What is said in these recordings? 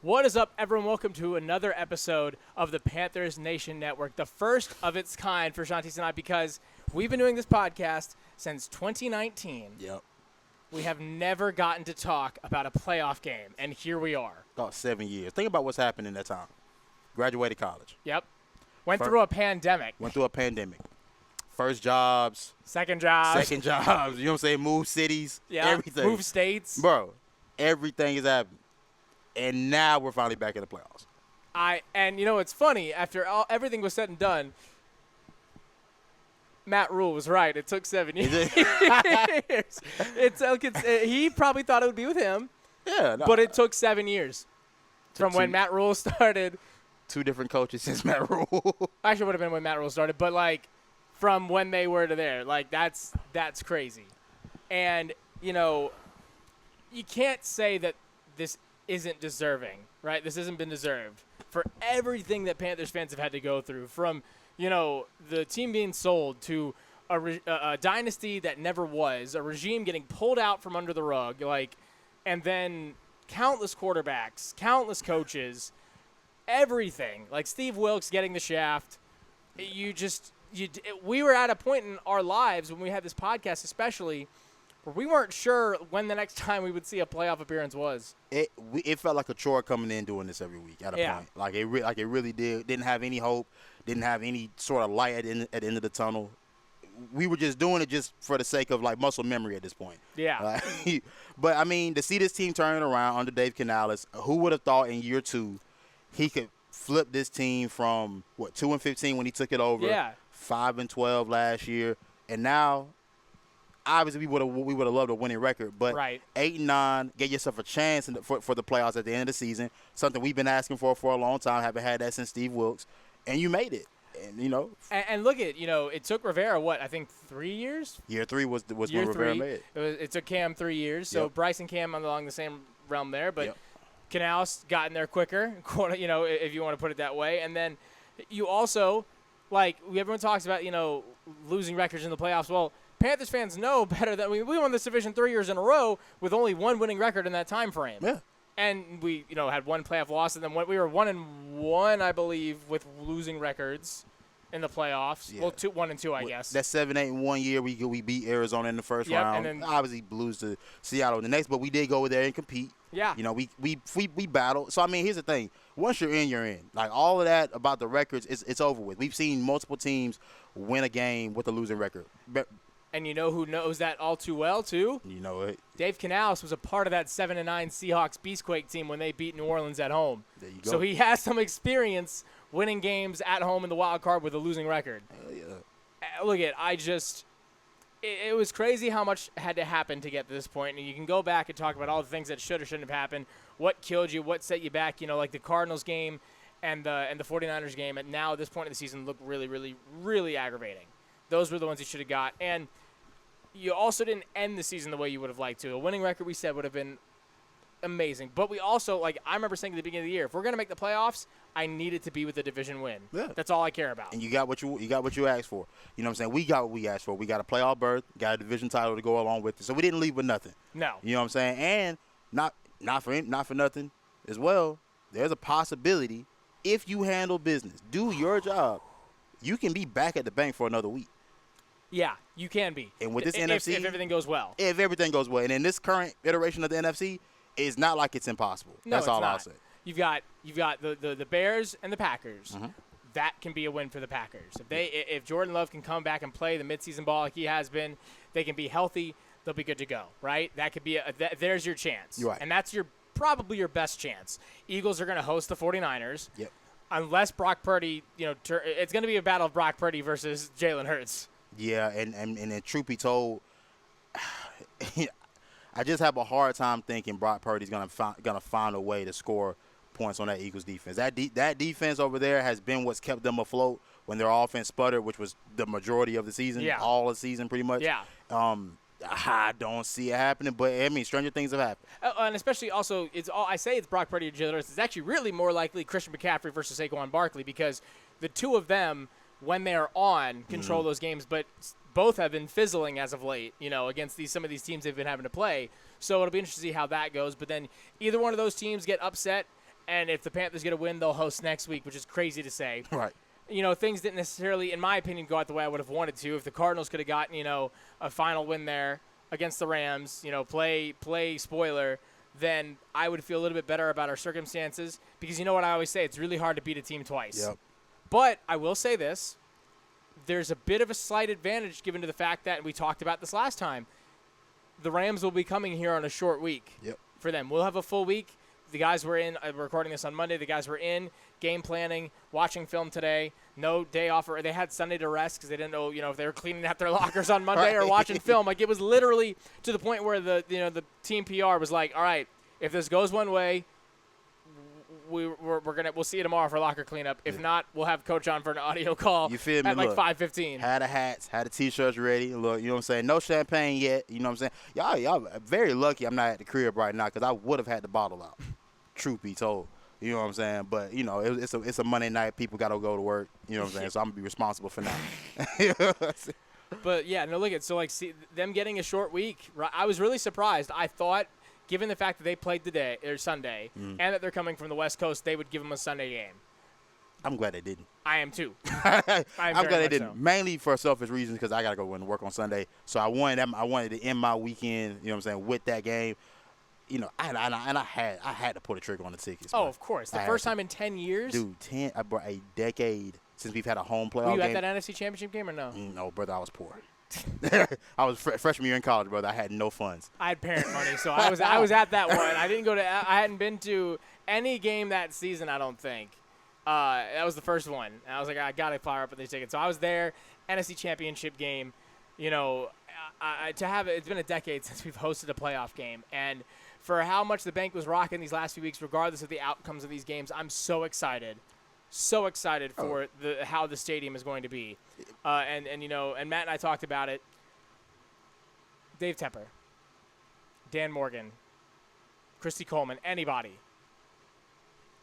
What is up, everyone? Welcome to another episode of the Panthers Nation Network, the first of its kind for Shanti and I, because we've been doing this podcast since 2019. Yep. We have never gotten to talk about a playoff game, and here we are. About 7 years. Think about what's happened in that time. Graduated college. Yep. Went through a pandemic. First jobs. Second jobs. You know what I'm saying? Move cities. Yeah. Everything. Move states. Bro, everything is happening. And now we're finally back in the playoffs. And you know, it's funny. After everything was said and done, Matt Rule was right. It took 7 years. He probably thought it would be with him. Yeah. No, but it took 7 years from when Matt Rule started. Two different coaches since Matt Rule. Actually, it would have been when Matt Rule started. But, like, from when they were to there. Like, that's crazy. And, you know, you can't say that this isn't deserving, right? This hasn't been deserved for everything that Panthers fans have had to go through, from, you know, the team being sold to a dynasty that never was, a regime getting pulled out from under the rug, like, and then countless quarterbacks, countless coaches, everything, like Steve Wilkes getting the shaft. We were at a point in our lives when we had this podcast, especially, where we weren't sure when the next time we would see a playoff appearance was. It felt like a chore coming in doing this every week at a point. Like it really did. Didn't have any hope. Didn't have any sort of light at the end of the tunnel. We were just doing it just for the sake of, like, muscle memory at this point. Yeah. But, I mean, to see this team turning around under Dave Canales, who would have thought in year two he could flip this team from, 2-15 when he took it over, 5-12 last year, and now – obviously, we would have loved a winning record, but 8-9, get yourself a chance for the playoffs at the end of the season. Something we've been asking for a long time. Haven't had that since Steve Wilkes, and you made it. And you know, and look at, you know, it took Rivera I think 3 years. Year three was when Rivera made it. It took Cam 3 years. So Bryce and Cam along the same realm there, but Canales got in there quicker. You know, if you want to put it that way, and then you also, like, everyone talks about, you know, losing records in the playoffs. Well, Panthers fans know better that we won this division 3 years in a row with only one winning record in that time frame. Yeah. And we, you know, had one playoff loss, and then we were 1-1, I believe, with losing records in the playoffs. Yeah. Well, 1-2, I guess. That 7-8-1 year we beat Arizona in the first round. And then obviously lose to Seattle in the next, but we did go there and compete. Yeah. You know, we battled. So I mean, here's the thing: once you're in, you're in. Like, all of that about the records, it's over with. We've seen multiple teams win a game with a losing record. And you know who knows that all too well, too? You know it. Dave Canales was a part of that 7-9 Seahawks Beastquake team when they beat New Orleans at home. There you go. So he has some experience winning games at home in the wild card with a losing record. Hell yeah. Look it was crazy how much had to happen to get to this point. And you can go back and talk about all the things that should or shouldn't have happened, what killed you, what set you back, you know, like the Cardinals game and the 49ers game. And now at this point in the season look really, really, really aggravating. Those were the ones you should have got. And you also didn't end the season the way you would have liked to. A winning record, we said, would have been amazing. But we also, like, I remember saying at the beginning of the year, if we're going to make the playoffs, I need it to be with a division win. Yeah. That's all I care about. And you got what you asked for. You know what I'm saying? We got what we asked for. We got a playoff berth, got a division title to go along with it. So we didn't leave with nothing. No. You know what I'm saying? And not for nothing as well, there's a possibility, if you handle business, do your job, you can be back at the bank for another week. Yeah, you can be. And with this NFC, if everything goes well. If everything goes well. And in this current iteration of the NFC, it's not like it's impossible. No, That's all not. I'll say. You've got the Bears and the Packers. Mm-hmm. That can be a win for the Packers. If Jordan Love can come back and play the midseason ball like he has been, they can be healthy, they'll be good to go, right? That could be there's your chance. You're right. And that's probably your best chance. Eagles are going to host the 49ers. Yep. Unless Brock Purdy, you know, it's going to be a battle of Brock Purdy versus Jalen Hurts. Yeah, and truth be told, I just have a hard time thinking Brock Purdy's gonna find a way to score points on that Eagles defense. That defense over there has been what's kept them afloat when their offense sputtered, which was the majority of the season, all the season pretty much. Yeah. I don't see it happening, but I mean, stranger things have happened. And especially also, I say it's Brock Purdy or Jalen Hurts. It's actually really more likely Christian McCaffrey versus Saquon Barkley, because the two of them, when they're on, control those games, but both have been fizzling as of late, you know, against some of these teams they've been having to play. So it'll be interesting to see how that goes. But then either one of those teams get upset And if the Panthers get a win, they'll host next week, which is crazy to say. Right. Things didn't necessarily, in my opinion, go out the way I would have wanted to. If the Cardinals could have gotten, a final win there against the Rams, play spoiler, then I would feel a little bit better about our circumstances. Because you know what I always say, it's really hard to beat a team twice. Yep. But I will say this. There's a bit of a slight advantage given to the fact that, and we talked about this last time, the Rams will be coming here on a short week for them. We'll have a full week. The guys were in, we're recording this on Monday, the guys were in, game planning, watching film today, no day off, or they had Sunday to rest because they didn't know, if they were cleaning out their lockers on Monday or watching film. Like, it was literally to the point where the team PR was like, all right, if this goes one way, we'll see you tomorrow for locker cleanup. If not, we'll have Coach on for an audio call you feel me? at like 5:15. Had the hats, had the T-shirts ready. Look, you know what I'm saying? No champagne yet. You know what I'm saying? Y'all very lucky I'm not at the crib right now because I would have had the bottle out. Truth be told. You know what I'm saying? But, it's a Monday night. People got to go to work. You know what I'm saying? So I'm going to be responsible for now. But, yeah, no, look at so, see, them getting a short week, right, I was really surprised. I thought, given the fact that they played today or Sunday and that they're coming from the West Coast, they would give them a Sunday game. I'm glad they didn't. I am, too. I'm glad they didn't. So. Mainly for selfish reasons because I got to go and work on Sunday. So I wanted to end my weekend, you know what I'm saying, with that game. I had to pull the trigger on the tickets. Oh, of course. The first time in 10 years? Dude, a decade since we've had a home playoff game. Were you at that NFC Championship game or no? No, brother, I was poor. I was freshman year in college, brother. I had no funds. I had parent money, so I was at that one. I hadn't been to any game that season, I don't think. That was the first one. And I was like, I got to fire up with these tickets. So I was there, NFC Championship game. It's been a decade since we've hosted a playoff game. And for how much the bank was rocking these last few weeks, regardless of the outcomes of these games, I'm so excited. So excited for how the stadium is going to be. And Matt and I talked about it. Dave Tepper, Dan Morgan, Christy Coleman, anybody.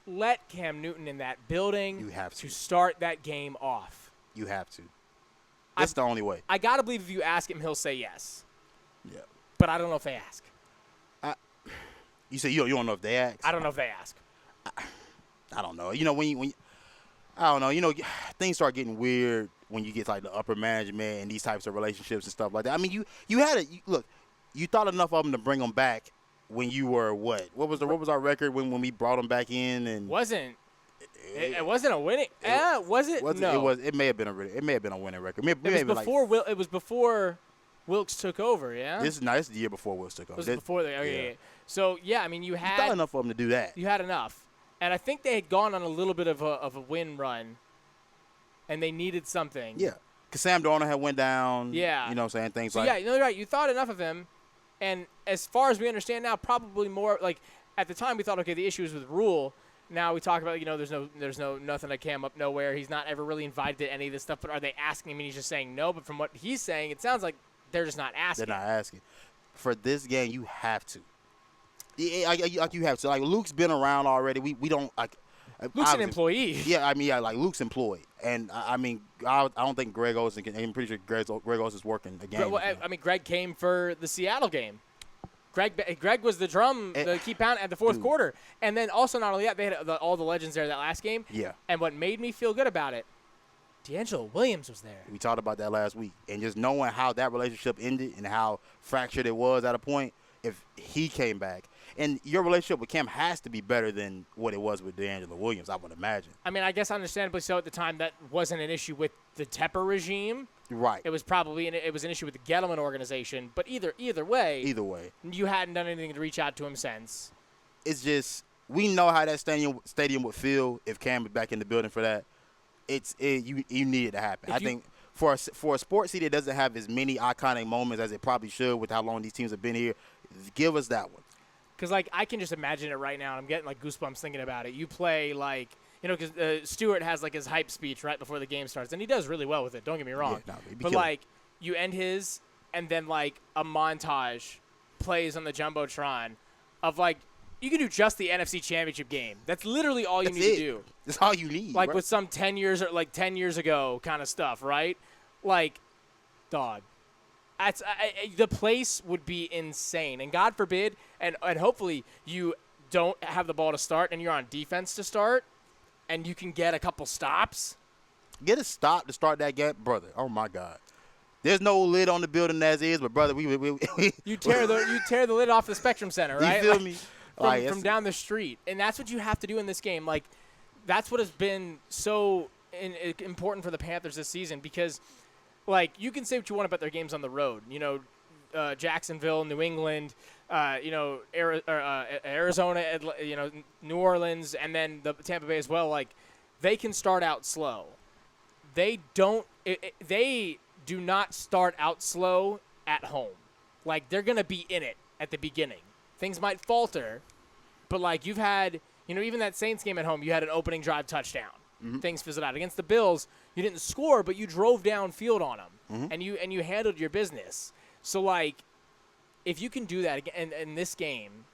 Let Cam Newton in that building. You have to start that game off. You have to. That's the only way. I got to believe if you ask him, he'll say yes. Yeah. But I don't know if they ask. You say you don't know if they ask? I don't know if they ask. I don't know. When I don't know. Things start getting weird when you get like the upper management and these types of relationships and stuff like that. I mean, you had it. Look, you thought enough of them to bring them back when you were what? What was our record when we brought them back in? And it wasn't a winning. Was it? No. It may have been a winning record. It was before Wilkes took over. Yeah. This is the year before Wilkes took over. It was before they. Okay. Yeah. So yeah, I mean, you thought enough of them to do that. You had enough. And I think they had gone on a little bit of a win run, and they needed something. Yeah, because Sam Darnold had went down. Yeah. You know what I'm saying? Things so like yeah, you're right. You thought enough of him, and as far as we understand now, probably more like at the time we thought, okay, the issue is with Rule. Now we talk about, there's nothing to Cam up nowhere. He's not ever really invited to any of this stuff. But are they asking him and he's just saying no? But from what he's saying, it sounds like they're just not asking. They're not asking. For this game, you have to. Like you have to. Like Luke's been around already. We don't like. Luke's an employee. Yeah, I mean, like Luke's employed, and I mean, I don't think Greg Olsen can. I'm pretty sure Greg Olsen is working the game. Well, I mean, Greg came for the Seattle game. Greg was the key pound at the fourth quarter, and then also not only that, they had all the legends there that last game. Yeah. And what made me feel good about it, D'Angelo Williams was there. We talked about that last week, and just knowing how that relationship ended and how fractured it was at a point, if he came back. And your relationship with Cam has to be better than what it was with D'Angelo Williams, I would imagine. I mean, I guess understandably so at the time. That wasn't an issue with the Tepper regime. Right. It was probably an issue with the Gettleman organization. But either way, you hadn't done anything to reach out to him since. It's just we know how that stadium would feel if Cam was back in the building for that. You need it to happen. I think for a sports city that doesn't have as many iconic moments as it probably should with how long these teams have been here, give us that one. Because, I can just imagine it right now. I'm getting, goosebumps thinking about it. You play, because Stewart has, his hype speech right before the game starts. And he does really well with it. Don't get me wrong. Yeah, but, you end his, and then, a montage plays on the Jumbotron of, you can do just the NFC Championship game. That's literally all you need to do. That's all you need. With some 10 years ago kind of stuff, right? Dog. The place would be insane, and God forbid, and hopefully you don't have the ball to start and you're on defense to start and you can get a couple stops. Get a stop to start that game, brother. Oh, my God. There's no lid on the building as is, but, brother, we you tear the lid off the Spectrum Center, right? You feel me? From down the street. And that's what you have to do in this game. Like, that's what has been so important for the Panthers this season because, like, you can say what you want about their games on the road. You know, Jacksonville, New England, you know, Arizona, you know, New Orleans, and then the Tampa Bay as well. Like, they can start out slow. They do not start out slow at home. Like, they're going to be in it at the beginning. Things might falter, but, like, you've had, you know, even that Saints game at home, you had an opening drive touchdown. Mm-hmm. Things fizzled out. Against the Bills, you didn't score, but you drove downfield on them, and you handled your business. So, like, if you can do that in this game,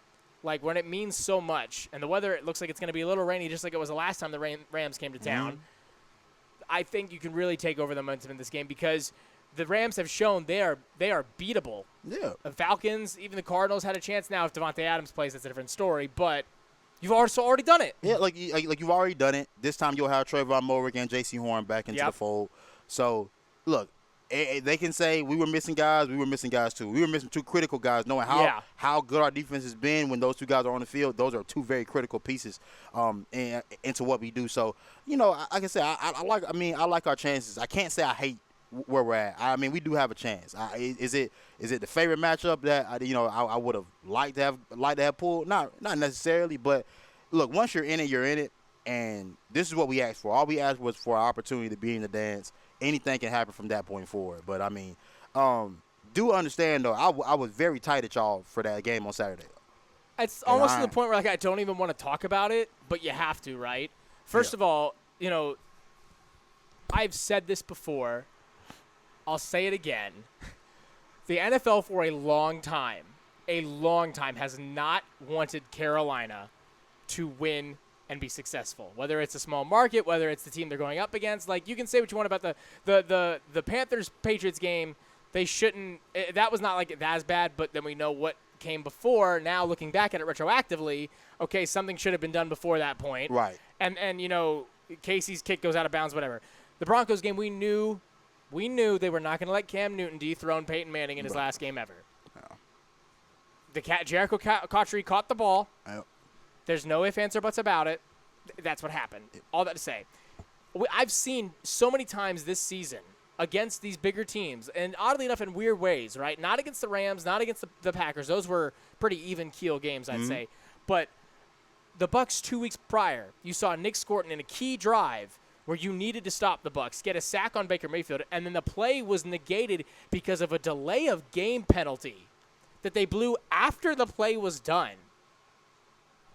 like, when it means so much, and the weather, it looks like it's going to be a little rainy just like it was the last time the Rams came to town, I think you can really take over the momentum in this game because the Rams have shown they are beatable. Yeah. The Falcons, even the Cardinals had a chance. Now, if Devontae Adams plays, that's a different story, but you've also already done it. Yeah, like you've already done it. This time you'll have Trayvon Mulligan and J.C. Horn back into the fold. So, look, they can say we were missing guys. We were missing guys, too. We were missing two critical guys, knowing how good our defense has been when those two guys are on the field. Those are two very critical pieces into what we do. So, you know, like I said, I like our chances. I can't say I hate where we're at. I mean, we do have a chance. Is it the favorite matchup that I would have liked to have pulled? Not necessarily, but look, once you're in it, you're in it, and this is what we asked for. All we asked was for an opportunity to be in the dance. Anything can happen from that point forward. But I mean, do understand though, I was very tight at y'all for that game on Saturday. It's almost to the point where like I don't even want to talk about it, but you have to, right? First of all, you know, I've said this before. I'll say it again. The NFL for a long time has not wanted Carolina to win and be successful. Whether it's a small market, whether it's the team they're going up against. Like, you can say what you want about the Panthers-Patriots game. They shouldn't – that was not like that as bad, but then we know what came before. Now, looking back at it retroactively, okay, something should have been done before that point. Right. And you know, Casey's kick goes out of bounds, whatever. The Broncos game, we knew they were not going to let Cam Newton dethrone Peyton Manning in his last game ever. Yeah. Jericho Cotchery caught the ball. Yep. There's no ifs, ands, or buts about it. That's what happened. All that to say. I've seen so many times this season against these bigger teams, and oddly enough in weird ways, right? Not against the Rams, not against the Packers. Those were pretty even-keel games, I'd say. But the Bucs 2 weeks prior, you saw Nick Scorton in a key drive where you needed to stop the Bucs, get a sack on Baker Mayfield, and then the play was negated because of a delay of game penalty that they blew after the play was done.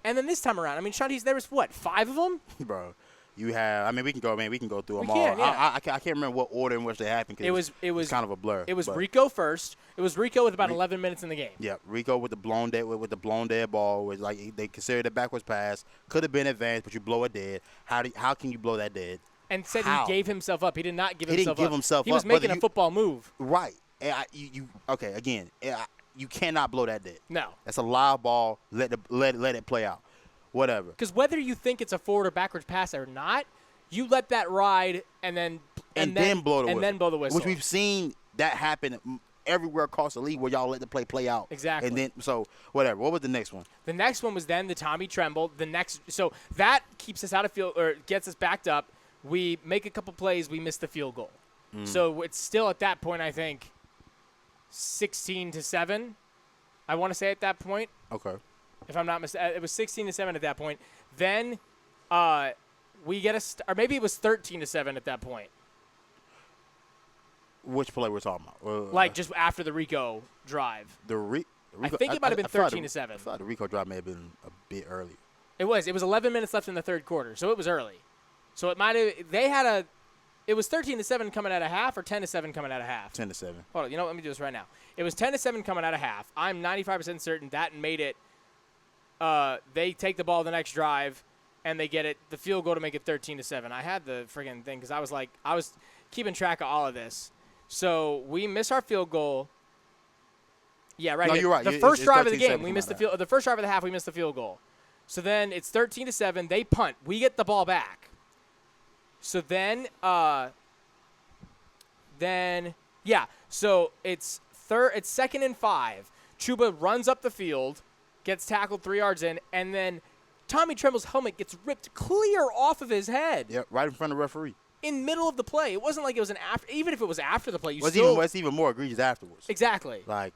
And then this time around, I mean, Sean, there was, 5 of them? Bro, you have – I mean, we can go through them all. Yeah. I can't remember what order in which they happened because it was kind of a blur. It was Rico first. It was Rico with about 11 minutes in the game. Yeah, Rico with the blown dead ball. Was like they considered a backwards pass. Could have been advanced, but you blow it dead. How can you blow that dead? And said he gave himself up. He did not give himself up. He didn't give himself up. He was making a football move. Right. And you cannot blow that dead. No. That's a live ball. Let it play out. Whatever. Because whether you think it's a forward or backwards pass or not, you let that ride and then blow the whistle. Which we've seen that happen everywhere across the league where y'all let the play out. Exactly. And then whatever. What was the next one? The next one was then the Tommy Tremble. So that keeps us out of field or gets us backed up. We make a couple plays. We miss the field goal. So it's still at that point, I think, 16-7. I want to say at that point. Okay. If I'm not mistaken, it was 16-7 at that point. Then we get or maybe it was 13-7 at that point. Which play we're talking about? Like just after the Rico drive. I think it might have been 13-7. I thought the Rico drive may have been a bit early. It was 11 minutes left in the third quarter, so it was early. So it might have. It was 13-7 coming out of half, or 10-7 coming out of half. 10-7. Hold on, let me do this right now. It was 10-7 coming out of half. I'm 95% certain that made it. They take the ball the next drive, and they get the field goal to make it 13-7. I had the friggin' thing because I was keeping track of all of this. So we miss our field goal. Yeah, right. No, here. You're right. The first drive of the game, we missed the field. The first drive of the half, we missed the field goal. So then it's 13-7. They punt. We get the ball back. So then so it's 2nd and 5. Chuba runs up the field, gets tackled 3 yards in, and then Tommy Tremble's helmet gets ripped clear off of his head. Yep, right in front of the referee. In middle of the play. It wasn't like it was even if it was after the play, it's even more egregious afterwards. Exactly. Like,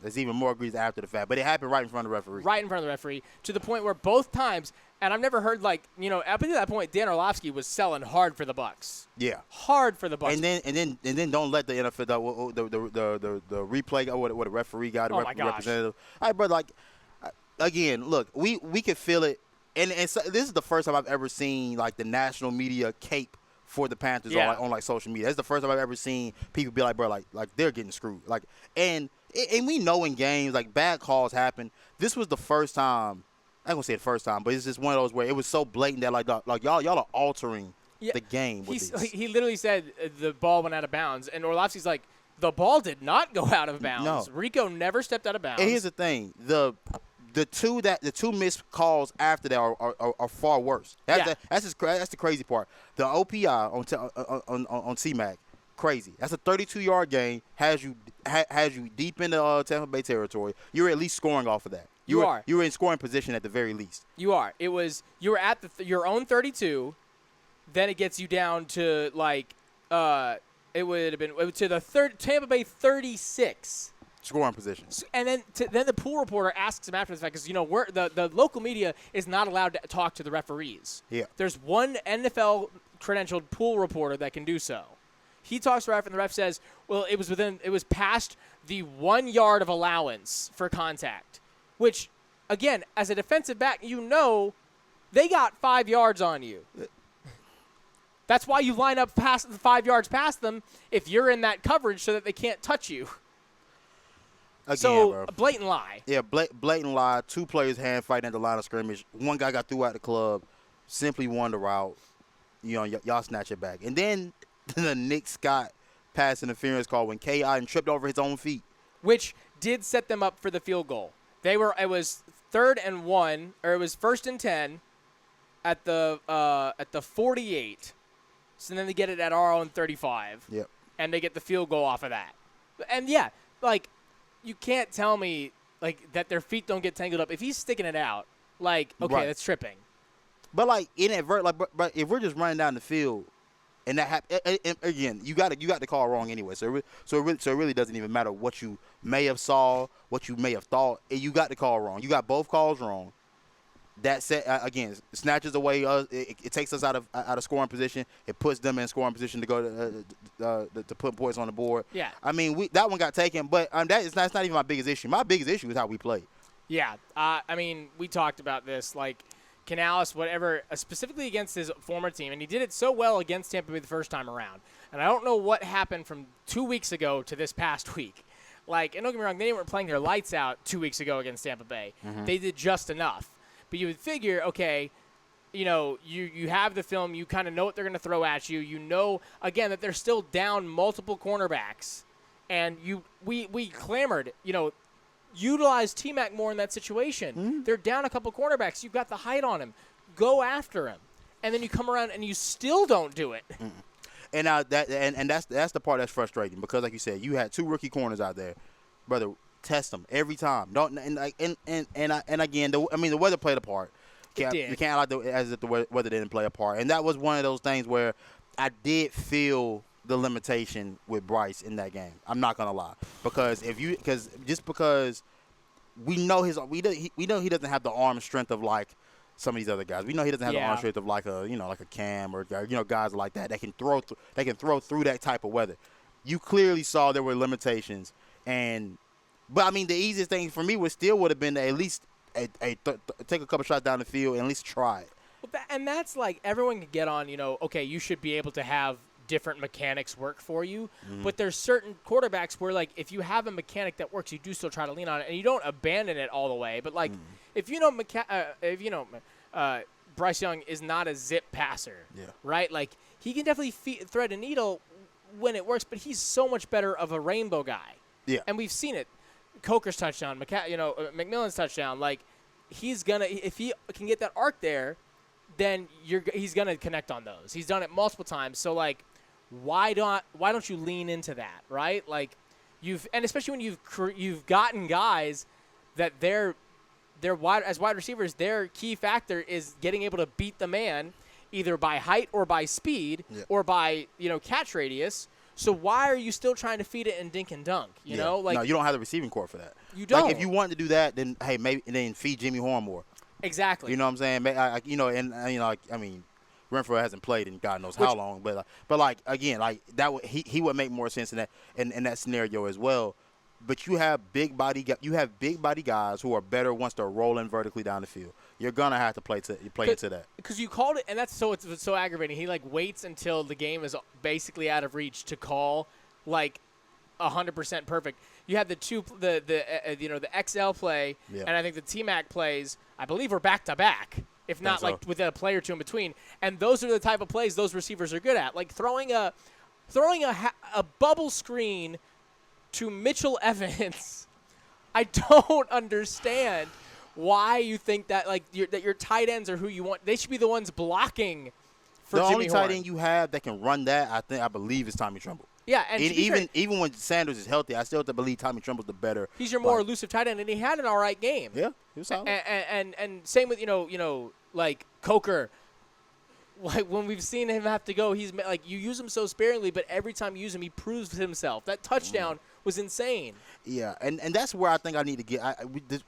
it's even more egregious after the fact. But it happened right in front of the referee. Right in front of the referee, to the point where both times, and I've never heard, up to that point, Dan Orlovsky was selling hard for the Bucs. Yeah. Hard for the Bucs. And then don't let the NFL, the replay, what the referee got, the representative. All right, brother, again, look, we can feel it. And so this is the first time I've ever seen, the national media cape for the Panthers on social media. That's the first time I've ever seen people be like, bro, they're getting screwed. And we know in games, bad calls happen. This was the first time, I ain't gonna say the first time, but it's just one of those where it was so blatant that y'all are altering the game with this. He literally said the ball went out of bounds, and Orlovsky's like, the ball did not go out of bounds. No. Rico never stepped out of bounds. And here's the thing, the two missed calls after that are far worse. That's the crazy part. The OPI on CMAC, crazy. That's a 32-yard game. Has you deep in the Tampa Bay territory. You're at least scoring off of that. You were in scoring position at the very least. You are. You were at your own 32. Then it gets you down to it would have been to the Tampa Bay 36. Scoring position. And then the pool reporter asks him after the fact, because the local media is not allowed to talk to the referees. Yeah. There's one NFL credentialed pool reporter that can do so. He talks to the ref, and the ref says, well, it was past the 1 yard of allowance for contact, which, again, as a defensive back, they got 5 yards on you. That's why you line up past the 5 yards past them if you're in that coverage so that they can't touch you. Again, so, bro. Blatant lie. Yeah, blatant lie. 2 players hand fighting at the line of scrimmage. One guy got through out the club, simply won the route. Y'all snatch it back. And then the Nick Scott pass interference call when K.I. tripped over his own feet. Which did set them up for the field goal. It was 3rd and 1, or it was 1st and 10 at the 48. So then they get it at our own 35. Yep. And they get the field goal off of that. And you can't tell me that their feet don't get tangled up. If he's sticking it out, okay, right. That's tripping. But but if we're just running down the field, and that and again, you got the call wrong anyway. So it really doesn't even matter what you may have saw, what you may have thought. You got the call wrong. You got both calls wrong. That said, again, snatches away us. It takes us out of scoring position. It puts them in scoring position to go to put points on the board. Yeah. I mean, that one got taken, but that's not even my biggest issue. My biggest issue is how we play. Yeah. We talked about this. Canales, whatever, specifically against his former team, and he did it so well against Tampa Bay the first time around. And I don't know what happened from 2 weeks ago to this past week. And don't get me wrong, they weren't playing their lights out 2 weeks ago against Tampa Bay. Mm-hmm. They did just enough. But you would figure, okay, you have the film, you kind of know what they're going to throw at you. You know, again, that they're still down multiple cornerbacks. And we clamored, utilize T-Mac more in that situation. Mm-hmm. They're down a couple cornerbacks. You've got the height on him. Go after him. And then you come around and you still don't do it. Mm-hmm. And that's the part that's frustrating because, like you said, you had 2 rookie corners out there, brother. Test them every time. Again, the weather played a part. You can't act as if the weather didn't play a part. And that was one of those things where I did feel the limitation with Bryce in that game. I'm not gonna lie, because we know he doesn't have the arm strength of some of these other guys. We know he doesn't have the arm strength of like a Cam or guys like that can throw through that type of weather. You clearly saw there were limitations. But the easiest thing for me would have been to at least take a couple shots down the field and at least try it. Well, and that's everyone can get on. Okay, you should be able to have different mechanics work for you. Mm-hmm. But there's certain quarterbacks where if you have a mechanic that works, you do still try to lean on it, and you don't abandon it all the way. But if Bryce Young is not a zip passer, right? He can definitely thread a needle when it works, but he's so much better of a rainbow guy. Yeah, and we've seen it. Coker's touchdown, McMillan's touchdown. if he can get that arc there, then he's gonna connect on those. He's done it multiple times. So like, why don't you lean into that, right? Like, and especially when you've gotten guys that they're as wide receivers, their key factor is getting able to beat the man either by height or by speed or by catch radius. So why are you still trying to feed it and dink and dunk? You know, like, no, you don't have the receiving core for that. You don't. Like, if you want to do that, then hey, maybe then feed Jimmy Horn more. Exactly. You know what I'm saying? I mean, Renfrow hasn't played in God knows how long, but like again, like that he would make more sense in that scenario as well. But you have big body guys who are better once they're rolling vertically down the field. You're gonna have to play into that. Because you called it, and that's it's so aggravating. He like waits until the game is basically out of reach to call like 100% perfect. You had the XL play, and I think the T-Mac plays, I believe, were back to back, if not like with a play or two in between. And those are the type of plays those receivers are good at, like throwing a bubble screen to Mitchell Evans. I don't understand why you think that that your tight ends are who you want. They should be the ones blocking for Jimmy Horn. The only tight end you have that can run that, I believe, is Tommy Tremble. Yeah, and even when Sanders is healthy, I still have to believe Tommy Tremble's the better. He's your more elusive tight end, and he had an all right game. Yeah, he was solid. And same with like Coker. Like when we've seen him have to go, he's like, you use him so sparingly, but every time you use him, he proves himself. That touchdown was insane. Yeah, and that's where I think I need to get.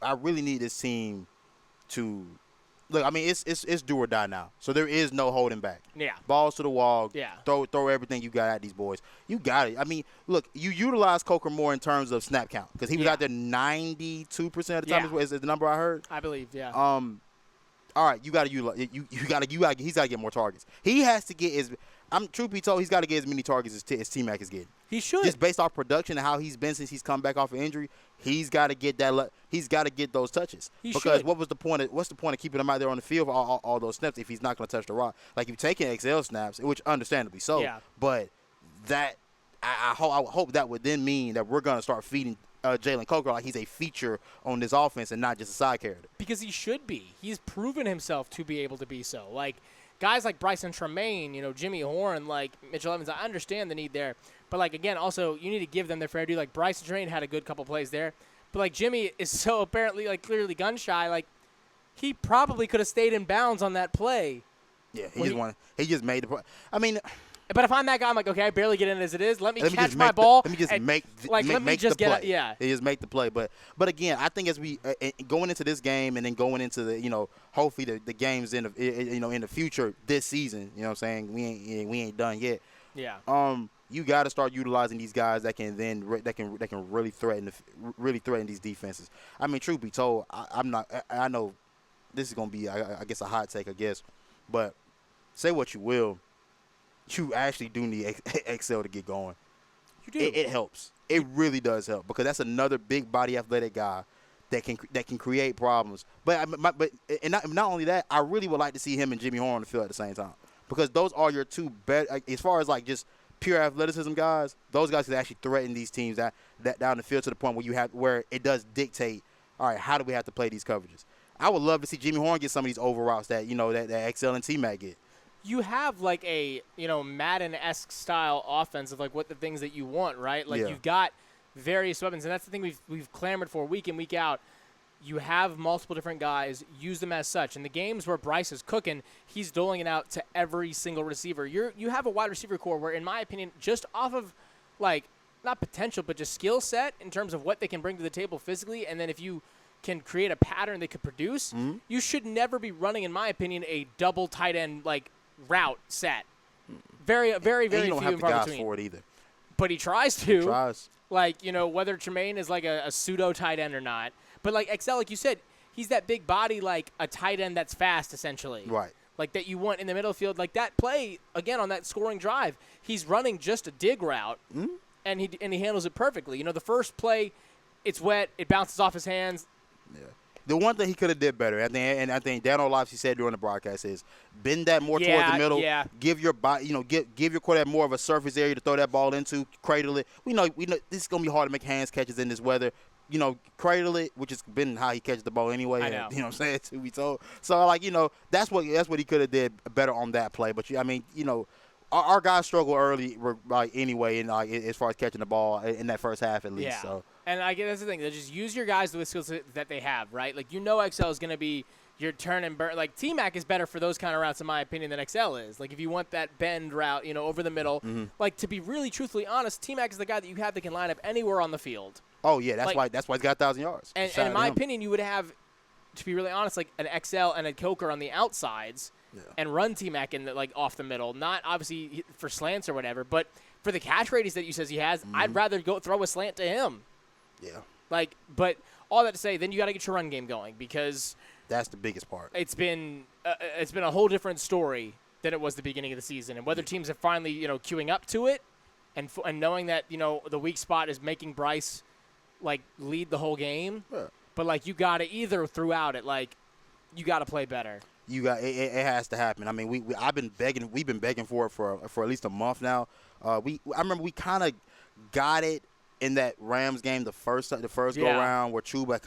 I really need this team to look. I mean, it's do or die now. So there is no holding back. Yeah, balls to the wall. Yeah, throw everything you got at these boys. You got it. I mean, look, you utilize Coker more in terms of snap count because he was out there 92% of the time. Is the number I heard? I believe. Yeah. All right, you got to utilize. He's got to get more targets. He has to get his. Truth be told, he's got to get as many targets as T-Mac is getting. He should. Just based off production and how he's been since he's come back off of injury, he's got to get that. He's got to get those touches. What's the point of keeping him out there on the field for all those snaps if he's not going to touch the rock? Like, you're taking XL snaps, which understandably so. Yeah. But that I hope that would then mean that we're going to start feeding Jalen Coker like he's a feature on this offense and not just a side character. Because he should be. He's proven himself to be able to be so. Like, guys like Bryson Tremaine, Jimmy Horn, like Mitchell Evans, I understand the need there. But, like, again, also, you need to give them their fair due. Like, Bryson Tremaine had a good couple plays there. But, like, Jimmy is so apparently, like, clearly gun-shy. Like, he probably could have stayed in bounds on that play. Yeah, he just made the play. I mean – but if I'm that guy, I'm like, okay, I barely get in as it is. Let me catch my ball. Let me just make the play. They just make the play. But again, I think as we going into this game and then going into the hopefully the games in the future this season. You know what I'm saying? We ain't done yet. Yeah. You got to start utilizing these guys that can really threaten these defenses. I mean, truth be told, I know this is gonna be I guess a hot take, I guess, but say what you will. You actually do need XL to get going. You do. It helps. It really does help because that's another big body athletic guy that can create problems. But not only that, I really would like to see him and Jimmy Horn on the field at the same time because those are your two best as far as like just pure athleticism guys. Those guys can actually threaten these teams that down the field to the point where it does dictate. All right, how do we have to play these coverages? I would love to see Jimmy Horn get some of these over routes that that XL and T-Mac get. You have like a Madden-esque style offense of like what the things that you want, right? Like you've got various weapons, and that's the thing we've clamored for week in, week out. You have multiple different guys, use them as such. In the games where Bryce is cooking, he's doling it out to every single receiver. You have a wide receiver core where, in my opinion, just off of like not potential, but just skill set in terms of what they can bring to the table physically, and then if you can create a pattern they could produce, you should never be running, in my opinion, a double tight end like route set. Very, very, very few and far between. You don't have the guys for it either. But he tries to. He tries. Like, whether Tremaine is like a pseudo tight end or not. But like XL, like you said, he's that big body, like a tight end that's fast, essentially. Right. Like that you want in the middle field. Like that play, again, on that scoring drive, he's running just a dig route, and he handles it perfectly. The first play, it's wet, it bounces off his hands. Yeah. The one thing he could have did better, I think Dan O'Liffe said during the broadcast is bend that more toward the middle. Yeah. Give your body, give your quarterback more of a surface area to throw that ball into, cradle it. We know this is gonna be hard to make hands catches in this weather. cradle it, which has been how he catches the ball anyway. I know. You know what I'm saying? To be told. So, like, that's what he could have did better on that play. But, I mean, our guys struggle early, like, anyway, and as far as catching the ball in that first half at least. Yeah. So. And I guess that's the thing. They just use your guys with skills that they have, right? Like, XL is going to be your turn and burn. Like, T-Mac is better for those kind of routes, in my opinion, than XL is. Like, if you want that bend route, over the middle. Mm-hmm. Like, to be really truthfully honest, T-Mac is the guy that you have that can line up anywhere on the field. Oh, yeah, that's why he's got 1,000 yards. And in my opinion, you would have, to be really honest, like an XL and a Coker on the outsides and run T-Mac in off the middle. Not obviously for slants or whatever, but for the catch radius that you says he has, I'd rather go throw a slant to him. Yeah. But all that to say, then you got to get your run game going because that's the biggest part. It's been a whole different story than it was the beginning of the season, and whether teams are finally queuing up to it, and knowing that the weak spot is making Bryce lead the whole game. Yeah. But you got to either throughout it, you got to play better. You got it has to happen. I mean, we've been begging for it for at least a month now. I remember we kind of got it in that Rams game, the first go round where Chuba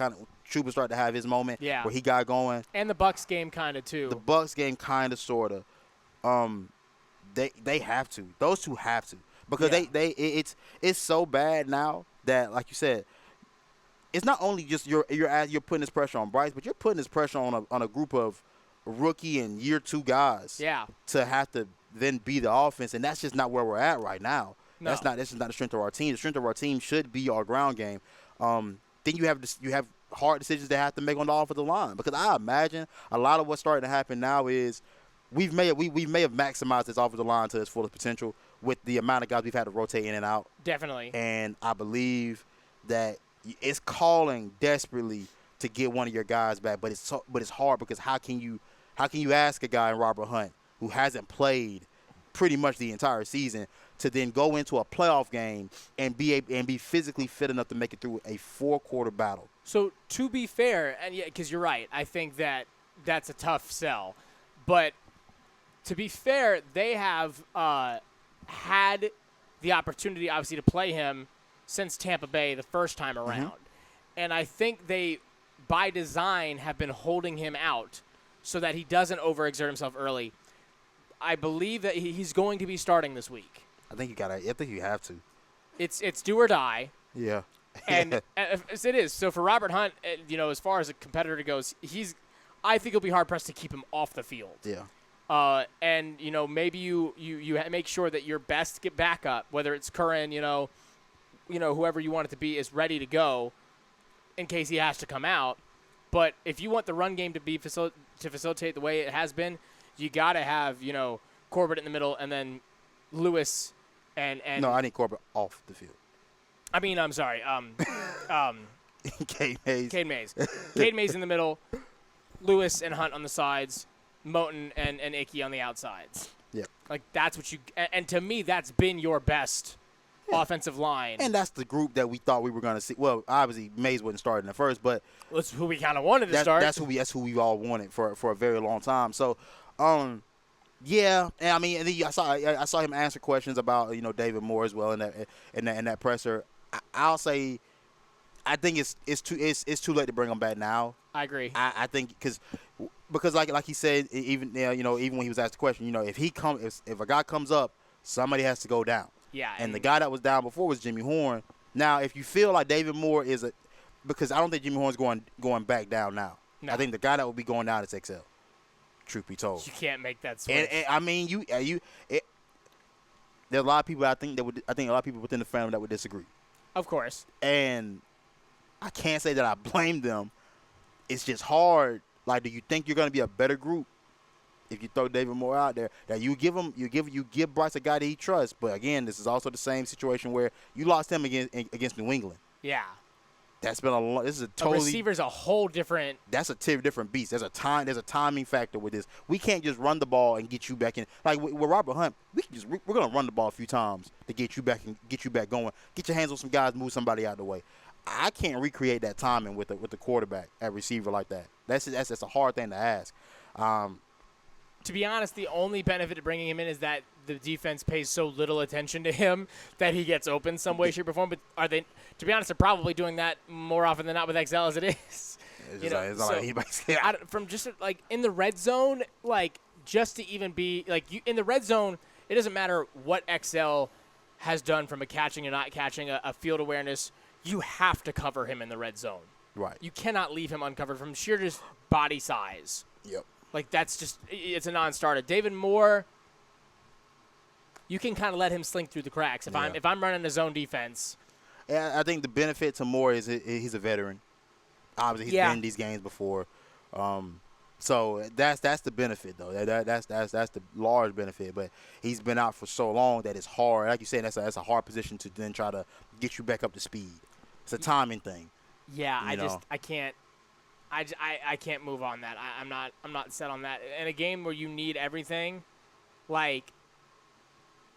started to have his moment where he got going. And the Bucs game kind of too. The Bucs game kind of sort of. They have to. Those two have to because it's so bad now that, like you said, it's not only just you're putting this pressure on Bryce, but you're putting this pressure on a group of rookie and year 2 guys. Yeah. To have to then be the offense, and that's just not where we're at right now. No. This is not the strength of our team. The strength of our team should be our ground game. Then you have hard decisions they have to make on the offensive line because I imagine a lot of what's starting to happen now is we may have maximized this offensive line to its fullest potential with the amount of guys we've had to rotate in and out. Definitely. And I believe that it's calling desperately to get one of your guys back, but it's hard because how can you ask a guy in Robert Hunt who hasn't played pretty much the entire season to then go into a playoff game and be physically fit enough to make it through a 4-quarter battle? So to be fair, and because you're right, I think that's a tough sell. But to be fair, they have had the opportunity, obviously, to play him since Tampa Bay the first time around. Mm-hmm. And I think they, by design, have been holding him out so that he doesn't overexert himself early. I believe that he's going to be starting this week. I think you have to. It's do or die. Yeah. And as it is. So for Robert Hunt, as far as a competitor goes, I think it'll be hard pressed to keep him off the field. Yeah. And maybe you make sure that your best get backup, whether it's Curran, whoever you want it to be, is ready to go in case he has to come out. But if you want the run game to be to facilitate the way it has been, you got to have Corbett in the middle and then Lewis and no, I need Corbett off the field. I mean, I'm sorry. Cade Mays. Cade Mays in the middle, Lewis and Hunt on the sides, Moton and Ickey on the outsides. Yeah. That's what you – and to me, that's been your best offensive line. And that's the group that we thought we were going to see. Well, obviously, Mays wasn't starting at first, but – that's who we kind of wanted to start. That's who we all wanted for a very long time. So, yeah, and I mean, and then I saw him answer questions about David Moore as well in that presser. I'll say, I think it's too late to bring him back now. I agree. I think because like he said, even even when he was asked the question, if a guy comes up, somebody has to go down. Yeah. And the guy that was down before was Jimmy Horn. Now, if you feel like David Moore because I don't think Jimmy Horn's going back down now. No. I think the guy that will be going down is XL. Truth be told, you can't make that switch. And I mean, there's a lot of people I think a lot of people within the family that would disagree. Of course. And I can't say that I blame them. It's just hard. Like, do you think you're going to be a better group if you throw David Moore out there? That you give Bryce a guy that he trusts. But again, this is also the same situation where you lost him against New England. Yeah. That's been this is a totally. A receiver's a whole different. That's a different beast. There's a timing factor with this. We can't just run the ball and get you back in. Like with Robert Hunt, we're gonna run the ball a few times to get you back going. Get your hands on some guys, move somebody out of the way. I can't recreate that timing with the quarterback at receiver like that. That's a hard thing to ask. to be honest, the only benefit of bringing him in is that the defense pays so little attention to him that he gets open some way, shape, or form. But are they? To be honest, they're probably doing that more often than not with XL as it is. From just like in the red zone, like just to even be like in the red zone, it doesn't matter what XL has done from a catching or not catching, a field awareness. You have to cover him in the red zone. Right. You cannot leave him uncovered from sheer just body size. Yep. Like, that's just – it's a non-starter. David Moore, you can kind of let him slink through the cracks. If I'm running a zone defense. Yeah, I think the benefit to Moore is he's a veteran. Obviously, he's been in these games before. So that's the benefit, though. That's the large benefit. But he's been out for so long that it's hard. Like you said, that's a hard position to then try to get you back up to speed. It's a timing thing. Yeah, I can't. I can't move on that. I'm not set on that. In a game where you need everything, like,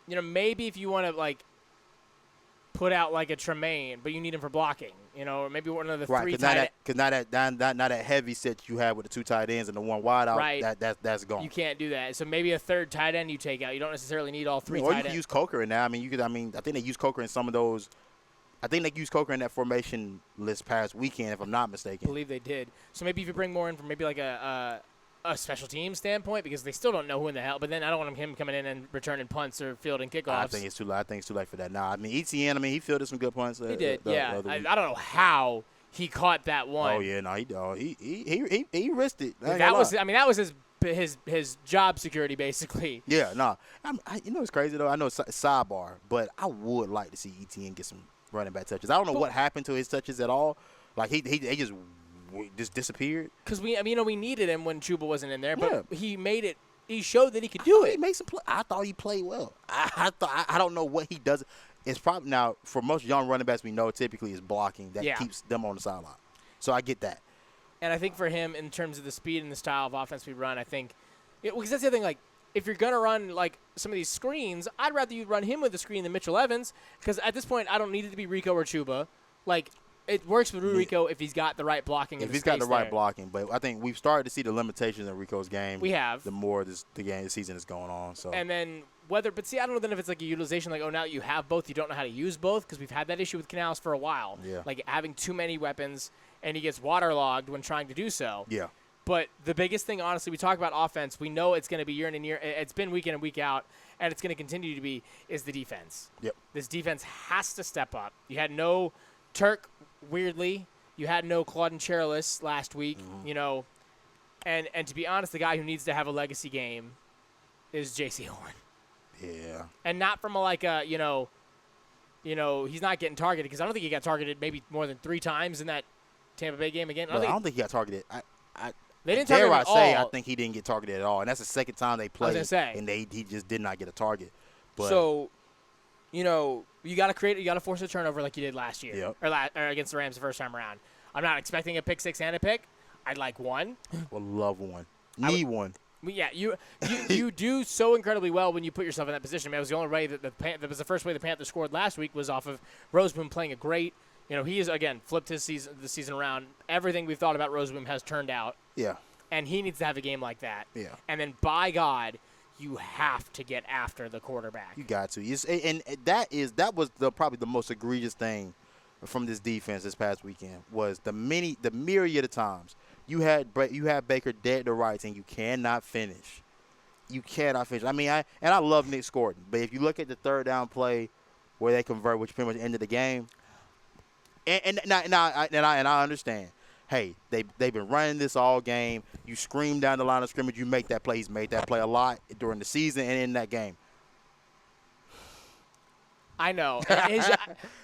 maybe if you want to like put out like a Tremaine, but you need him for blocking, or maybe one of the three tight ends. Because now that heavy set you have with the two tight ends and the one wide out, right. that's gone. You can't do that. So maybe a third tight end you take out. You don't necessarily need all three tight ends. Or you can use Coker in now. I think they use Coker in some of those. I think they used Coker in that formation list past weekend, if I'm not mistaken. I believe they did. So maybe if you bring more in from maybe like a special team standpoint, because they still don't know who in the hell. But then I don't want him coming in and returning punts or fielding kickoffs. I think it's too late for that. Nah, ETN, he fielded some good punts. He did, yeah. I don't know how he caught that one. Oh yeah, no, he risked it. That was his job security basically. Yeah, no. It's crazy though. I know it's sidebar, but I would like to see ETN get some running back touches. I don't know what happened to his touches at all. Like he just disappeared. Because we needed him when Chuba wasn't in there, but he made it. He showed that he could do it. He made some play. I thought he played well. I don't know what he does. It's probably now for most young running backs we know typically is blocking that keeps them on the sideline. So I get that. And I think for him in terms of the speed and the style of offense we run, I think because that's the other thing. Like if you're gonna run like some of these screens, I'd rather you run him with the screen than Mitchell Evans because at this point I don't need it to be Rico or Chuba. Like it works with Rico if he's got the right blocking. If he's got the right blocking, but I think we've started to see the limitations in Rico's game. We have. The more the season is going on. So. And then I don't know then if it's like a utilization, like now that you have both, you don't know how to use both because we've had that issue with Canales for a while. Yeah. Like having too many weapons and he gets waterlogged when trying to do so. Yeah. But the biggest thing, honestly, we talk about offense. We know it's going to be year in and year. It's been week in and week out, and it's going to continue to be, is the defense. Yep. This defense has to step up. You had no Turk, weirdly. You had no Claude and Cherilus last week, And to be honest, the guy who needs to have a legacy game is J.C. Horn. Yeah. And not from he's not getting targeted because I don't think he got targeted maybe more than 3 times in that Tampa Bay game again. I don't think he got targeted. They didn't target him at all. I think he didn't get targeted at all, and that's the second time they played, and he just did not get a target. But so, you got to force a turnover like you did last year, yep. or against the Rams the first time around. I'm not expecting a pick six and a pick. I'd like one. Would love one. Need one. Yeah, you do so incredibly well when you put yourself in that position. I mean, it was the only way that was the first way the Panthers scored last week was off of Roseboom playing a great. He has, again, flipped the season around. Everything we've thought about Roseboom has turned out. Yeah. And he needs to have a game like that. Yeah. And then, by God, you have to get after the quarterback. You got to. And that was probably the most egregious thing from this defense this past weekend was the myriad of times you had Baker dead to rights and you cannot finish. You cannot finish. I mean, I love Nick Scordon, but if you look at the third down play where they convert, which pretty much ended the game. And I understand. Hey, they've been running this all game. You scream down the line of scrimmage. You make that play. He's made that play a lot during the season and in that game. I know.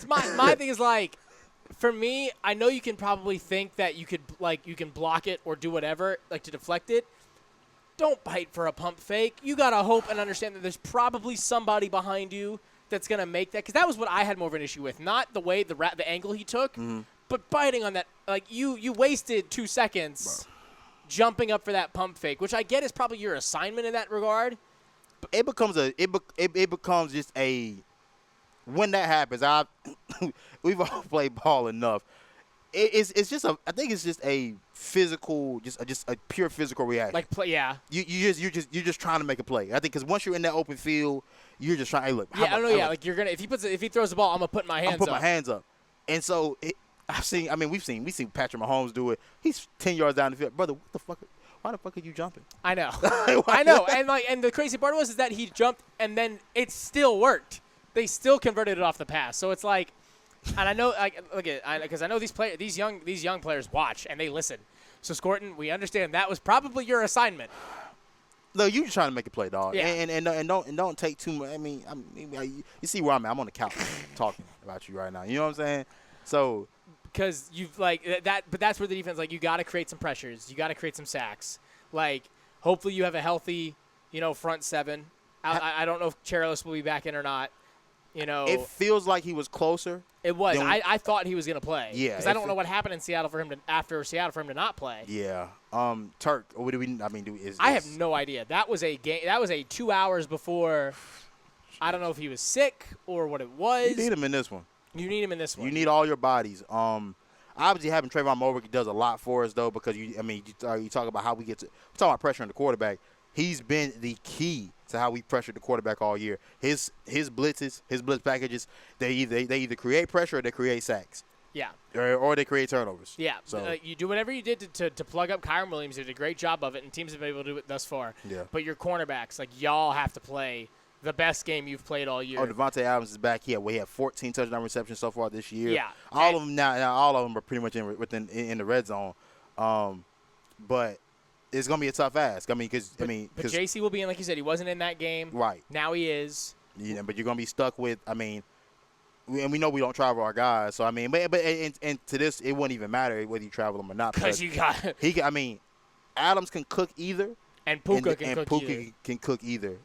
My thing is like, for me, I know you can probably think that you can block it or do whatever like to deflect it. Don't bite for a pump fake. You gotta hope and understand that there's probably somebody behind you that's going to make that. Because that was what I had more of an issue with. Not the way the angle he took, but biting on that. Like, you wasted 2 seconds jumping up for that pump fake, which I get is probably your assignment in that regard. But it becomes just a – when that happens, we've all played ball enough. it's just I think it's just a physical, just a pure physical reaction. Like play, yeah. You're just trying to make a play. I think because once you're in that open field, you're just trying. Hey, look. Yeah, I don't know. Yeah, like you're gonna if he throws the ball, I'm gonna put my hands up. And so we've seen Patrick Mahomes do it. He's 10 yards down the field, brother. What the fuck? Why the fuck are you jumping? I know. I know. And the crazy part is that he jumped and then it still worked. They still converted it off the pass. So it's like. And I know, because I know these young players watch and they listen. So Scorton, we understand that was probably your assignment. No, you just trying to make a play, dog. Yeah. And don't take too much. I mean, you see where I'm at. I'm on the couch talking about you right now. You know what I'm saying? So because you've like that, but that's where the defense you got to create some pressures. You got to create some sacks. Like hopefully you have a healthy, front seven. I don't know if Cherilus will be back in or not. It feels like he was closer. It was. I thought he was going to play. Yeah. Because I don't know what happened in Seattle for him to not play. Yeah. Turk. What do we? I have no idea. That was a game. That was 2 hours before. I don't know if he was sick or what it was. You need him in this one. You need all your bodies. Obviously having Trayvon Mulberry does a lot for us though because you talk about how we talk about pressure on the quarterback. He's been the key to how we pressured the quarterback all year. His blitz packages, they either create pressure or they create sacks. Yeah. Or they create turnovers. Yeah. So you do whatever you did to plug up Kyron Williams. You did a great job of it, and teams have been able to do it thus far. Yeah. But your cornerbacks, y'all have to play the best game you've played all year. Oh, Devontae Adams is back here. We have 14 touchdown receptions so far this year. Yeah. All of them all of them are pretty much in the red zone. But it's gonna be a tough ask. But JC will be in, like you said. He wasn't in that game. Right. Now he is. Yeah, but you're gonna be stuck with. And we know we don't travel our guys. So and to this, it wouldn't even matter whether you travel them or not. Because you got. Adams can cook either. And Puka can cook either.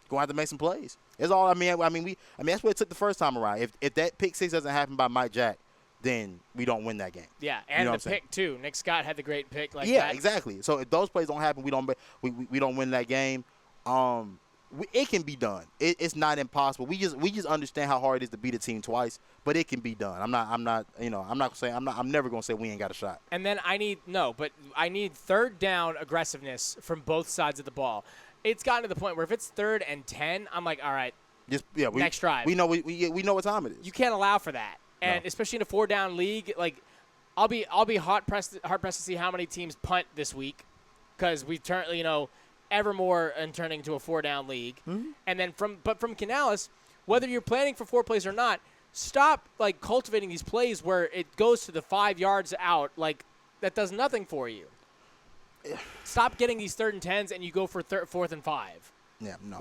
Gonna have to make some plays. That's all. That's what it took the first time around. If that pick six doesn't happen by Mike Jack, then we don't win that game. Yeah, and the pick too. Nick Scott had the great pick. Yeah, exactly. So if those plays don't happen, we don't win that game. It can be done. It's not impossible. We just understand how hard it is to beat a team twice, but it can be done. I'm never gonna say we ain't got a shot. And then I need third down aggressiveness from both sides of the ball. It's gotten to the point where if it's 3rd and 10, I'm like, all right, next drive. We know what time it is. You can't allow for that. And especially in a 4-down league, I'll be hard pressed to see how many teams punt this week, because we've turned ever more and turning into a 4-down league. Mm-hmm. And then from Canales, whether you're planning for 4 plays or not, stop cultivating these plays where it goes to the 5 yards out. That does nothing for you. Stop getting these 3rd and 10s and you go for 4th and 5. Yeah, no.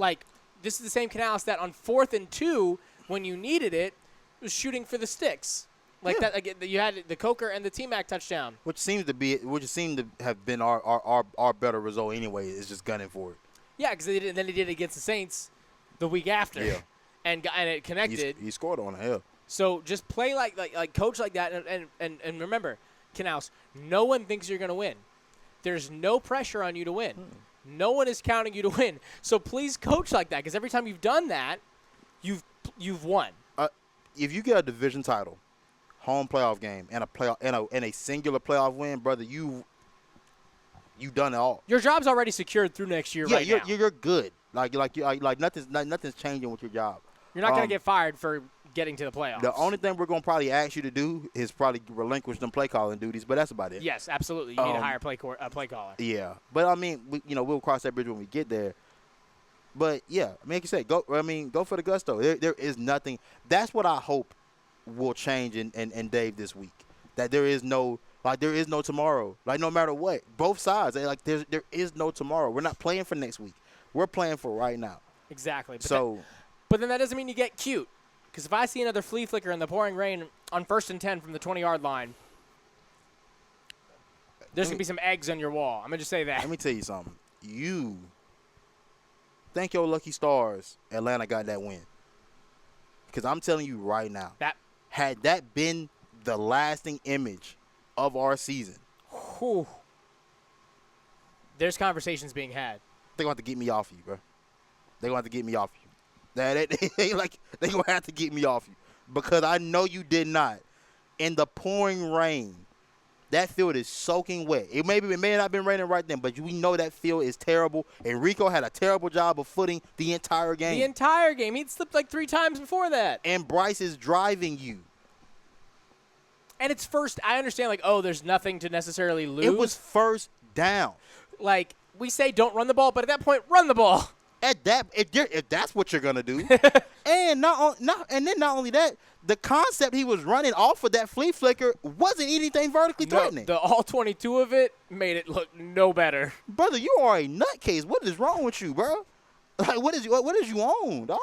This is the same Canales that on 4th and 2 when you needed it, was shooting for the sticks that. You had the Coker and the T-Mac touchdown, which seemed to have been our better result anyway. Is just gunning for it. Yeah, because then he did it against the Saints the week after. Yeah, and it connected. He scored on a hill. So just play like coach like that, and remember, Canales, no one thinks you're going to win. There's no pressure on you to win. No one is counting you to win. So please coach like that, because every time you've done that, you've won. If you get a division title, home playoff game, and a singular playoff win, brother, you've done it all. Your job's already secured through next year. Right now. You're good. Nothing's changing with your job. You're not going to get fired for getting to the playoffs. The only thing we're going to probably ask you to do is probably relinquish them play calling duties, but that's about it. Yes, absolutely. You need to hire a play caller. Yeah, but we'll cross that bridge when we get there. But yeah, like you said, go for the gusto. There is nothing. That's what I hope will change in Dave this week. That there is no tomorrow. No matter what, both sides. There is no tomorrow. We're not playing for next week. We're playing for right now. Exactly. But then that doesn't mean you get cute. Because if I see another flea flicker in the pouring rain on 1st and 10 from the 20-yard line, there's going to be some eggs on your wall. I'm going to just say that. Let me tell you something. You thank your lucky stars Atlanta got that win. Because I'm telling you right now, had that been the lasting image of our season, there's conversations being had. They're going to have to get me off you, bro. They're going to have to get me off you. They're going to have to get me off you. Because I know you did not in the pouring rain. That field is soaking wet. It may not have been raining right then, but we know that field is terrible. And Rico had a terrible job of footing the entire game. The entire game. He'd slipped like 3 times before that. And Bryce is driving you. And it's first. I understand, like, oh, there's nothing to necessarily lose. It was first down. Like, we say don't run the ball, but at that point, run the ball. If that's what you're gonna do, and not only that, the concept he was running off of that flea flicker wasn't anything vertically threatening. The all 22 of it made it look no better. Brother, you are a nutcase. What is wrong with you, bro? Like, what is you on, dog?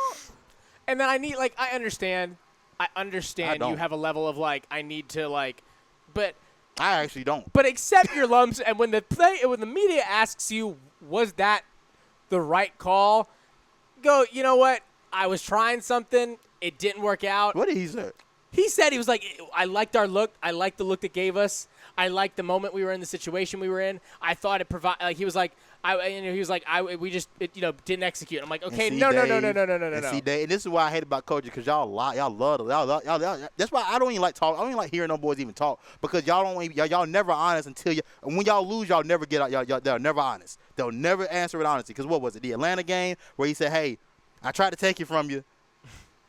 And then I understand you have a level of like I need to like, but I actually don't. But accept your lumps, and when the media asks you, was that the right call, go, you know what? I was trying something. It didn't work out. What did he say? He said he was like, I liked our look. I liked the look it gave us. I liked the moment we were in, the situation we were in. I thought it provided. He was like, we just didn't execute. I'm like, okay, no. See, Dave, and this is why I hate about coaches, because y'all lie, y'all love y'all. That's why I don't even like talk. I don't even like hearing no boys even talk, because y'all never honest until when y'all lose, y'all never get out. Y'all they're never honest. They'll never answer it honestly. Because what was it? The Atlanta game where he said, "Hey, I tried to take it from you."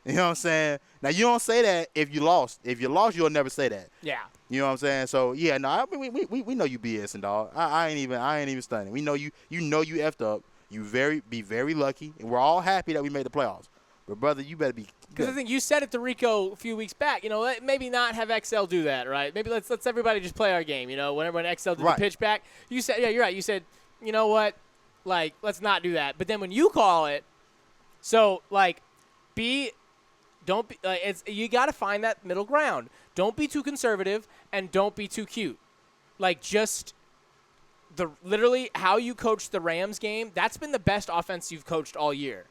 You know what I'm saying? Now, you don't say that if you lost. If you lost, you'll never say that. Yeah. You know what I'm saying? So, yeah, no, I mean, we know you BSing, dog. I ain't even stunning. We know you effed up. Be very lucky, and we're all happy that we made the playoffs. But, brother, you better be good. Because I think you said it to Rico a few weeks back. Maybe not have XL do that, right? Maybe let's everybody just play our game. When XL did the pitch back, you said, yeah, you're right. You said, you know what, like, let's not do that. But then when you call it, so like, don't be. You got to find that middle ground. Don't be too conservative and don't be too cute. Like, just literally how you coached the Rams game. That's been the best offense you've coached all year.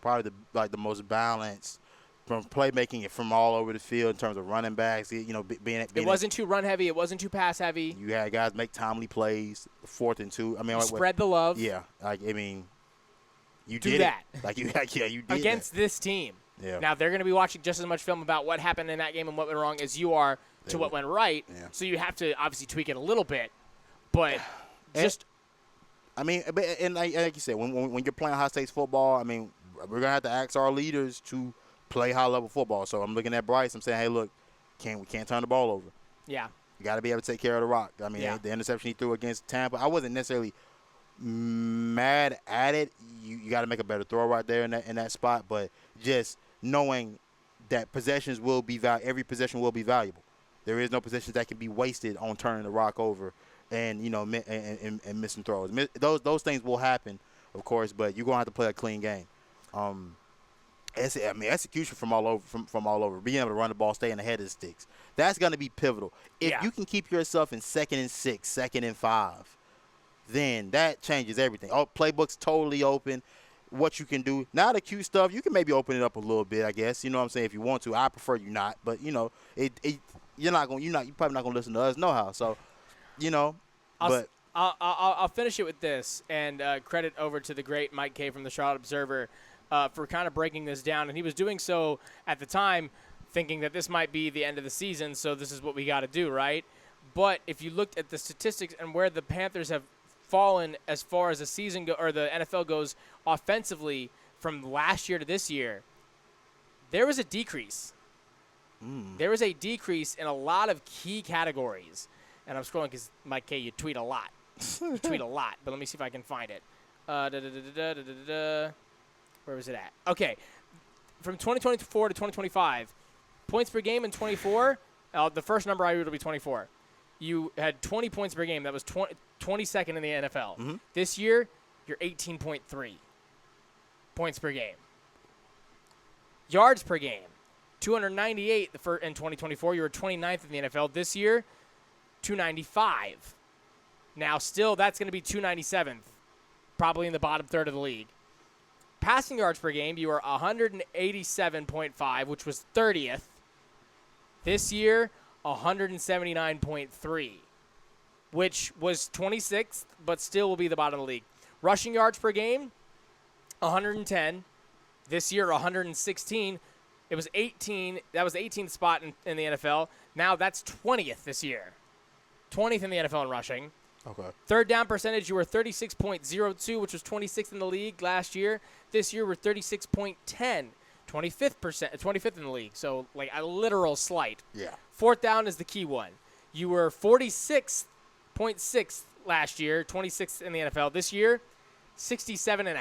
Probably the most balanced from playmaking from all over the field in terms of running backs. Being it wasn't too run heavy. It wasn't too pass heavy. You had guys make timely plays, 4th and 2. I mean, spread the love. Yeah, you do did that. You did against this team. Yeah. Now they're going to be watching just as much film about what happened in that game and what went wrong as you are to what went right. Yeah. So you have to obviously tweak it a little bit, but like you said, when you're playing high stakes football, I mean, we're gonna have to ask our leaders to play high level football. So I'm looking at Bryce. I'm saying, hey, look, we can't turn the ball over. Yeah. You got to be able to take care of the rock. I mean, the interception he threw against Tampa, I wasn't necessarily mad at it. You got to make a better throw right there in that spot, but just knowing that possessions will be every possession will be valuable. There is no possessions that can be wasted on turning the rock over and and missing throws. Those things will happen, of course, but you're gonna have to play a clean game. Execution from all over, being able to run the ball, staying ahead of the sticks. That's gonna be pivotal. If you can keep yourself in 2nd and 6, 2nd and 5, then that changes everything. Playbook's totally open. What you can do. Now the cute stuff, you can maybe open it up a little bit, I guess. You know what I'm saying? If you want to. I prefer you not. But, you're probably not going to listen to us know how. So, I'll finish it with this, and credit over to the great Mike Kay from the Charlotte Observer for kind of breaking this down. And he was doing so at the time thinking that this might be the end of the season, so this is what we got to do, right? But if you looked at the statistics and where the Panthers have fallen as far as the season or the NFL goes offensively from last year to this year, there was a decrease. There was a decrease in a lot of key categories. And I'm scrolling because, Mike K., you tweet a lot. But let me see if I can find it. Where was it at? Okay. From 2024 to 2025, points per game in 24, the first number I read will be 24. You had 20 points per game. That was 22nd in the NFL. Mm-hmm. This year, you're 18.3 points per game. Yards per game, 298 in 2024. You were 29th in the NFL. This year, 295. Now, still, that's going to be 297th, probably in the bottom third of the league. Passing yards per game, you were 187.5, which was 30th. This year, 179.3, which was 26th, but still will be the bottom of the league. Rushing yards per game, 110. This year, 116. It was 18. That was the 18th spot in the NFL. Now that's 20th this year. 20th in the NFL in rushing. Okay. Third down percentage, you were 36.02, which was 26th in the league last year. This year, we're 36.10, 25th in the league. So, like, a literal slight. Yeah. Fourth down is the key one. You were 46.6 last year, 26th in the NFL. This year, 67.5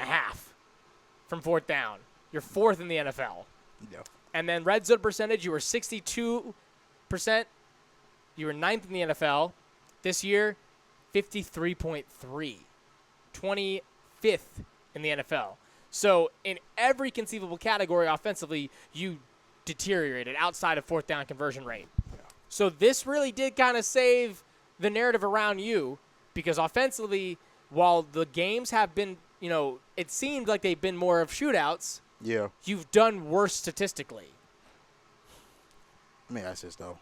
from fourth down. You're fourth in the NFL. Yeah. And then red zone percentage, you were 62%. You were ninth in the NFL. This year, 53.3, 25th in the NFL. So in every conceivable category offensively, you deteriorated outside of fourth down conversion rate. Yeah. So this really did kind of save the narrative around you, because offensively, while the games have been, it seemed like they've been more of shootouts. Yeah. You've done worse statistically. Let me ask this, though.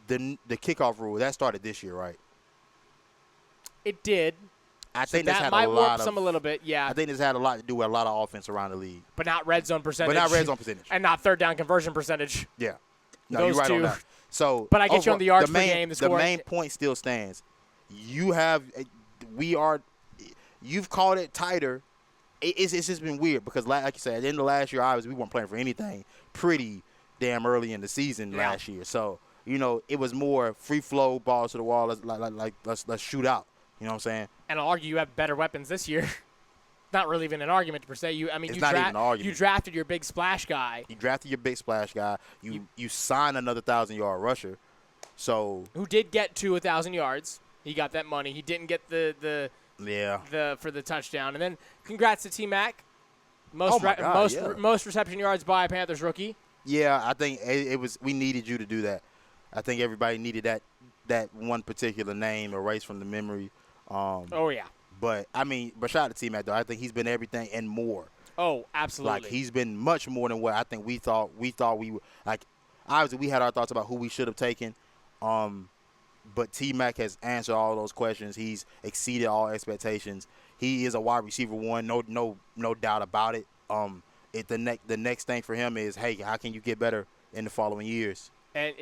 The kickoff rule, that started this year, right? It did. I think that this had might a warp lot some a little bit, yeah. I think this had a lot to do with a lot of offense around the league. But not red zone percentage. And not third down conversion percentage. Yeah. No, Those you're right two. on that. So, but I get you on the yards per game. The main point still stands. You've called it tighter. It's just been weird because, like you said, at the end of last year, obviously, we weren't playing for anything pretty damn early in the season last year. So, it was more free flow, balls to the wall. Let's shoot out. You know what I'm saying? And I'll argue you have better weapons this year. Not really even an argument per se. It's not even an argument. You drafted your big splash guy. You signed another 1,000-yard rusher. So who did get to 1,000 yards? He got that money. He didn't get the for the touchdown. And then congrats to T-Mac. Most reception yards by a Panthers rookie. Yeah, I think it was. We needed you to do that. I think everybody needed that one particular name erased from the memory. Oh yeah. But shout out to T-Mac though. I think he's been everything and more. Oh, absolutely. Like he's been much more than what I think we thought we were. Like obviously we had our thoughts about who we should have taken. But T-Mac has answered all those questions. He's exceeded all expectations. He is a wide receiver one, no doubt about it. The next thing for him is, hey, how can you get better in the following years? And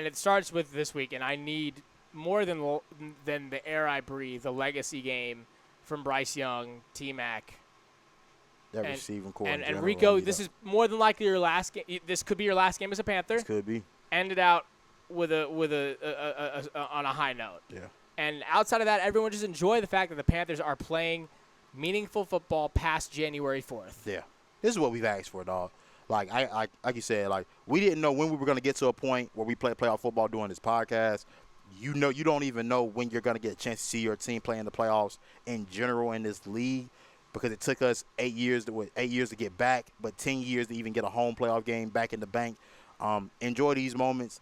it starts with this week, and I need more than the air I breathe, the legacy game from Bryce Young, T-Mac. Receiving core. And Rico, this is more than likely your last game. This could be your last game as a Panther. This could be. Ended out with a on a high note. Yeah. And outside of that, everyone just enjoy the fact that the Panthers are playing meaningful football past January 4th. Yeah. This is what we've asked for, dog. Like like you said, like we didn't know when we were going to get to a point where we play playoff football doing this podcast. You don't even know when you're going to get a chance to see your team play in the playoffs in general in this league, because it took us 8 years to get back, but 10 years to even get a home playoff game back in the bank. Enjoy these moments.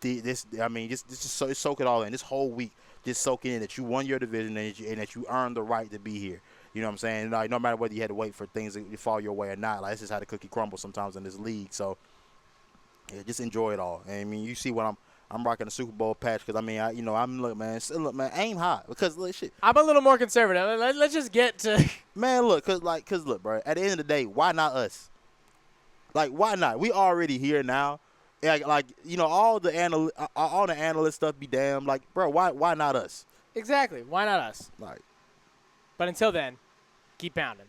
Just soak it all in. This whole week, just soak it in that you won your division and that you earned the right to be here. You know what I'm saying? Like, no matter whether you had to wait for things to fall your way or not, like, this is how the cookie crumbles sometimes in this league. So, yeah, just enjoy it all. And, you see what I'm rocking a Super Bowl patch because, look, man, aim high because, look, shit. I'm a little more conservative. Let's just get to – Man, look, because, look, bro, at the end of the day, why not us? Like, why not? We already here now. All the analyst stuff be damn. Like, bro, why not us? Exactly. Why not us? Like, but until then, keep pounding.